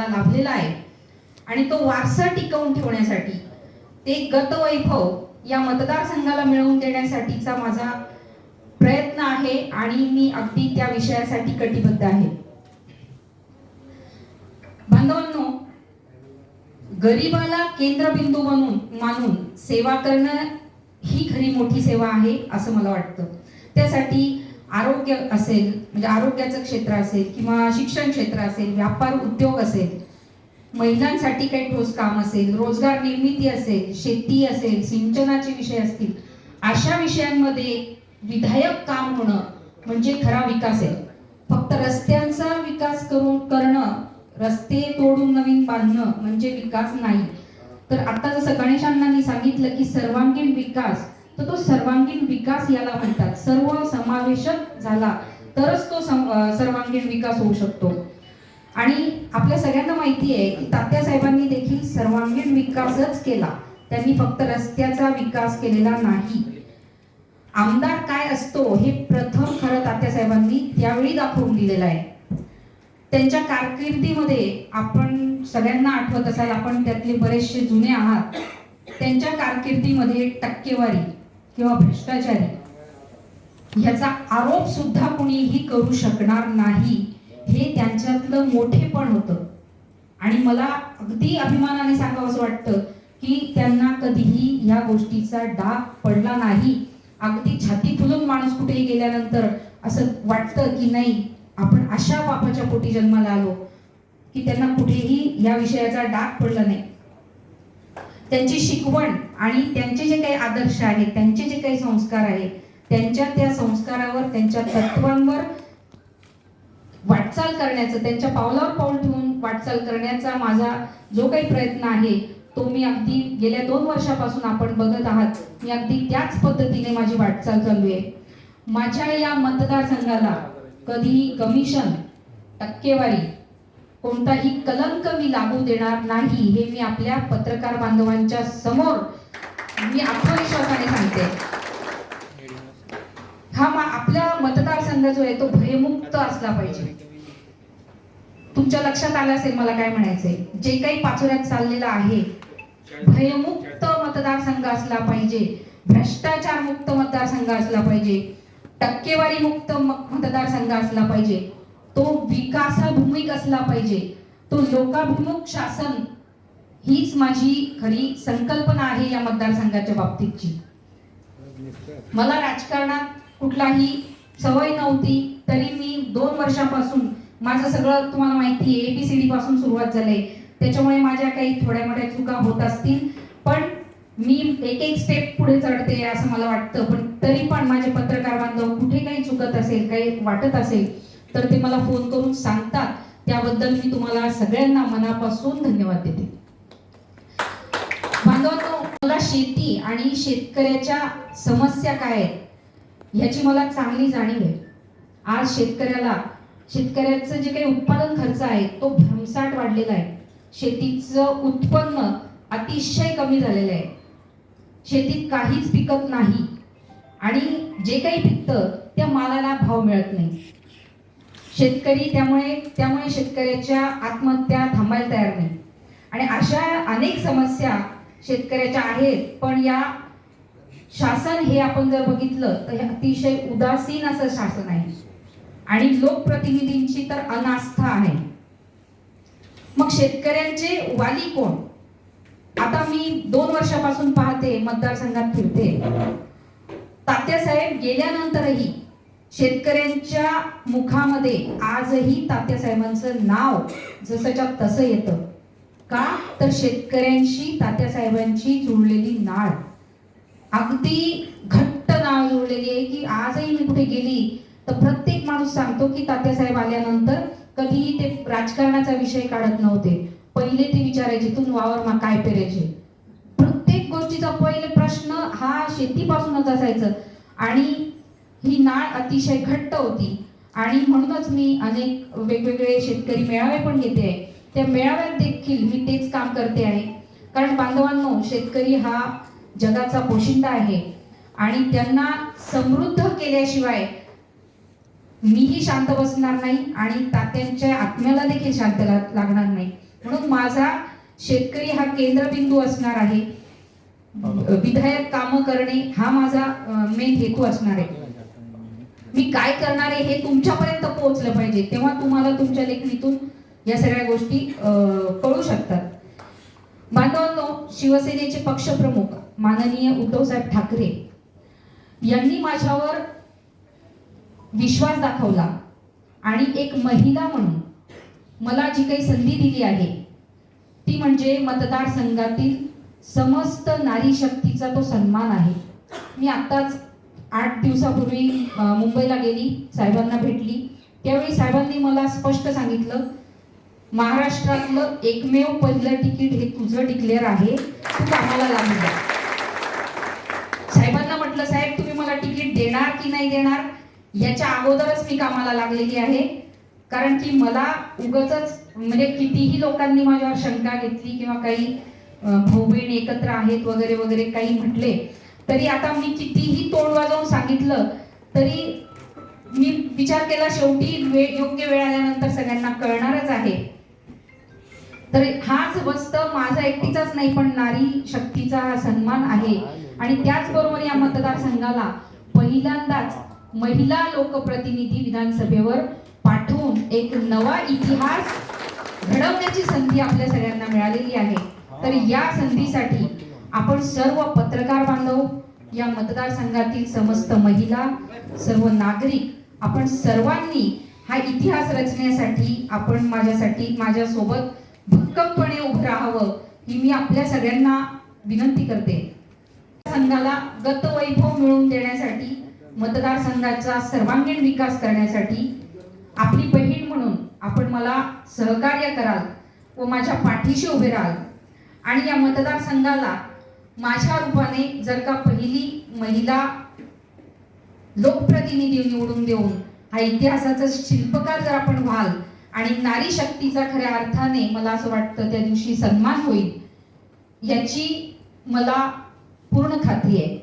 मला लाभलेला आहे आणि तो वारसा टिकवून ठेवण्यासाठी, ते गतवैभव या मतदारसंघाला मिळवून देण्यासाठीचा माझा प्रयत्न आहे आणि मी अगदी त्या विषयासाठी कटिबद्ध आहे. बांधवांनो, गरिबाला केंद्रबिंदू मानून सेवा करणं ही खरी मोठी सेवा आहे असं मला वाटतं. त्यासाठी आरोग्य असेल, म्हणजे आरोग्याचं क्षेत्र असेल किंवा शिक्षण क्षेत्र असेल, व्यापार उद्योग असेल, महिलांसाठी काही ठोस काम असेल, रोजगार निर्मिती असेल, शेती असेल, सिंचनाचे विषय असतील, अशा विषयांमध्ये विधायक काम होणं म्हणजे खरा विकास आहे. फक्त रस्त्यांचा विकास करणं, रस्ते तोडून नवीन बांधणं म्हणजे विकास नाही. तर आता जसं गणेशांनी सांगितलं की सर्वांगीण विकास, तर तो सर्वांगीण विकास याला म्हणतात. सर्व समावेशक झाला तरच तो सर्वांगीण विकास होऊ शकतो. आणि आपल्या सगळ्यांना माहिती आहे की तात्यासाहेबांनी देखील सर्वांगीण विकासच केला, त्यांनी फक्त रस्त्याचा विकास केलेला नाही. आमदार काय असतो हे प्रथम खरं तात्यासाहेबांनी त्यावेळी दाखवून दिलेलं आहे. त्यांच्या कारकिर्दीमध्ये आपण सगळ्यांना आठवत असाल, आपण त्यातले बरेचसे जुने आहात, त्यांच्या कारकिर्दीमध्ये टक्केवारी किंवा भ्रष्टाचारी ह्याचा आरोप सुद्धा कुणीही करू शकणार नाही, हे त्यांच्यातलं मोठेपण होतं. आणि मला अगदी अभिमानाने सांगावंसं वाटतं की त्यांना कधीही ह्या गोष्टीचा डाग पडला नाही. अगदी छाती फुलून माणूस कुठेही गेल्यानंतर असं वाटतं की नाही, आपण अशा बापाच्या पोटी जन्माला आलो, की त्यांना कुठेही या विषयाचा डाग पडला नाही. त्यांची शिकवण आणि त्यांचे जे काही आदर्श आहेत, त्यांचे जे काही संस्कार आहेत, त्यांच्या त्या संस्कारावर, त्यांच्या तत्वांवर वाटचाल करण्याचं, त्यांच्या पावलावर पाऊल ठेवून वाटचाल करण्याचा माझा जो काही प्रयत्न आहे तो मी अगदी गेल्या 2 वर्षापासून आपण बघत आहात, मी अगदी त्याच पद्धतीने माझी वाटचाल चालू आहे. माझ्या या मतदारसंघाला कधीही कमिशन, टक्केवारी, कोणताही कलंक मी लागू देणार नाही, हे मी आपल्या पत्रकार बांधवांच्या समोर मी आत्मविश्वासाने सांगते. हा आपला मतदारसंघ जो आहे तो भयमुक्त असला पाहिजे. तुमच्या लक्षात आलं असेल मला काय म्हणायचंय, जे काही पाचोऱ्यात चाललेलं आहे, भयमुक्त मतदारसंघ असला पाहिजे, भ्रष्टाचार मुक्त मतदारसंघ असला पाहिजे, टक्केवारी मुक्त मतदारसंघ असला पाहिजे, तो विकासाभिमुख असला पाहिजे, तो लोकाभिमुख शासन, हीच माझी खरी संकल्पना आहे या मतदारसंघाच्या बाबतीतची. मला राजकारणात कुठलाही सवय नव्हती, तरी मी 2 वर्षापासून माझं सगळं तुम्हाला माहिती आहे, ABCD पासून सुरुवात झाली. त्याच्यामुळे माझ्या काही थोड्या मोठ्या चुका होत असतील, पण मी एक स्टेप पुढे चढते असं मला वाटतं. पण तरी पण माझे पत्रकार बांधव कुठे काही चुकत असेल, काही वाटत असेल, तर ते मला फोन करून सांगतात. त्याबद्दल मी तुम्हाला सगळ्यांना मनापासून धन्यवाद देते. बांधवांनो, मला शेती आणि शेतकऱ्याच्या समस्या काय आहेत ह्याची मला चांगली जाणीव आहे. आज शेतकऱ्याचं जे काही उत्पादन खर्च आहे तो भरमसाठ वाढलेला आहे. शेतीचं उत्पन्न अतिशय कमी झालेलं आहे. शेतीत काहीच पिकत नाही आणि जे काही पिकतं त्या मालाला भाव मिळत नाही. शेतकरी त्यामुळे शेतकऱ्याच्या आत्महत्या थांबायला तयार नाही. आणि अशा अनेक समस्या शेतकऱ्याच्या आहेत, पण या शासन हे आपण जर बघितलं तर हे अतिशय उदासीन असं शासन आहे आणि लोकप्रतिनिधींची तर अनास्था आहे. मग शेतकऱ्यांचे वाली कोण? आता मी 2 वर्षापासून पाहते, मतदारसंघात फिरते, तात्यासाहेब गेल्यानंतरही शेतकऱ्यांच्या मुखामध्ये आजही तात्यासाहेबांचं नाव जसंच्या तसं येतं. का? तर शेतकऱ्यांशी तात्यासाहेबांची जुळलेली नाळ अगदी घट्ट नाळ जुळलेली आहे, की आजही मी कुठे गेली तर प्रत्येक माणूस सांगतो की तात्यासाहेब आल्यानंतर कधीही ते राजकारणाचा विषय काढत नव्हते. पहिले ते विचारायचे, तू वावर काय पेरायचे. प्रत्येक गोष्टीचा पहिले प्रश्न हा शेतीपासूनच असायचं आणि ही नाळ अतिशय घट्ट होती. आणि म्हणूनच मी अनेक वेगवेगळे शेतकरी मेळावे पण घेते आहे. त्या मेळाव्यात देखील मी तेच काम करते आहे. कारण बांधवांनो, शेतकरी हा जगाचा पोशिंदा आहे आणि त्यांना समृद्ध केल्याशिवाय मीही शांत बसणार नाही आणि तात्यांच्या आत्म्याला देखील शांत लागणार नाही. माझा शेतकरी हा केंद्रबिंदू असणार आहे. विधायक कामं करणे हा माझा मेन हेतू असणार आहे. मी काय करणार आहे हे तुमच्यापर्यंत पोहोचलं पाहिजे, तेव्हा तुम्हाला तुमच्या लेखणीतून या सगळ्या गोष्टी कळू शकतात. बांधवांनो, शिवसेनेचे पक्षप्रमुख माननीय उद्धवसाहेब ठाकरे यांनी माझ्यावर विश्वास दाखवला आणि एक महिला म्हणून मला जी काही संधी दिली आहे ती म्हणजे मतदारसंघातील समस्त नारी शक्तीचा तो सन्मान आहे. मी आत्ताच 8 दिवसापूर्वी मुंबईला गेली, साहेबांना भेटली. त्यावेळी साहेबांनी मला स्पष्ट सांगितलं, महाराष्ट्रातलं एकमेव पहिलं तिकीट हे तुझं डिक्लेअर आहे, तू कामाला लागू जा. साहेबांना म्हटलं, साहेब तुम्ही मला तिकीट देणार की नाही देणार याच्या अगोदरच मी कामाला लागलेली आहे. कारण की मला उगाचच म्हणजे कितीही लोकांनी माझ्यावर शंका घेतली किंवा काही भाऊ बहीण एकत्र आहेत वगैरे वगैरे काही म्हटले, तरी आता मी कितीही तोंड वाजवून सांगितलं तरी मी विचार केला शेवटी योग्य वेळ आल्यानंतर सगळ्यांना कळणारच आहे. तर हाच वस्त माझा एकटीचाच नाही पण नारी शक्तीचा सन्मान आहे. आणि त्याचबरोबर या मतदारसंघाला पहिल्यांदाच महिला लोकप्रतिनिधी विधानसभेवर पाठवून एक नवा इतिहास घडवण्याची संधी आपल्या सगळ्यांना मिळालेली आहे. तर या संधीसाठी आपण सर्व पत्रकार बांधव, या मतदारसंघातील समस्त महिला, सर्व नागरिक, आपण सर्वांनी हा इतिहास रचण्यासाठी आपण माझ्यासोबत भक्कमपणे उभं राहावं ही मी आपल्या सगळ्यांना विनंती करते. संघाला गतवैभव मिळवून देण्यासाठी, मतदारसंघाचा सर्वांगीण विकास करण्यासाठी आपली बहीण म्हणून आपण मला सहकार्य कराल व माझ्या पाठीशी उभे राहाल. आणि या मतदारसंघाला माझ्या रूपाने जर का पहिली महिला लोकप्रतिनिधी निवडून देऊन हा इतिहासाचा शिल्पकार जर आपण व्हाल आणि नारी शक्तीचा खऱ्या अर्थाने मला असं वाटतं त्या दिवशी सन्मान होईल याची मला पूर्ण खात्री आहे.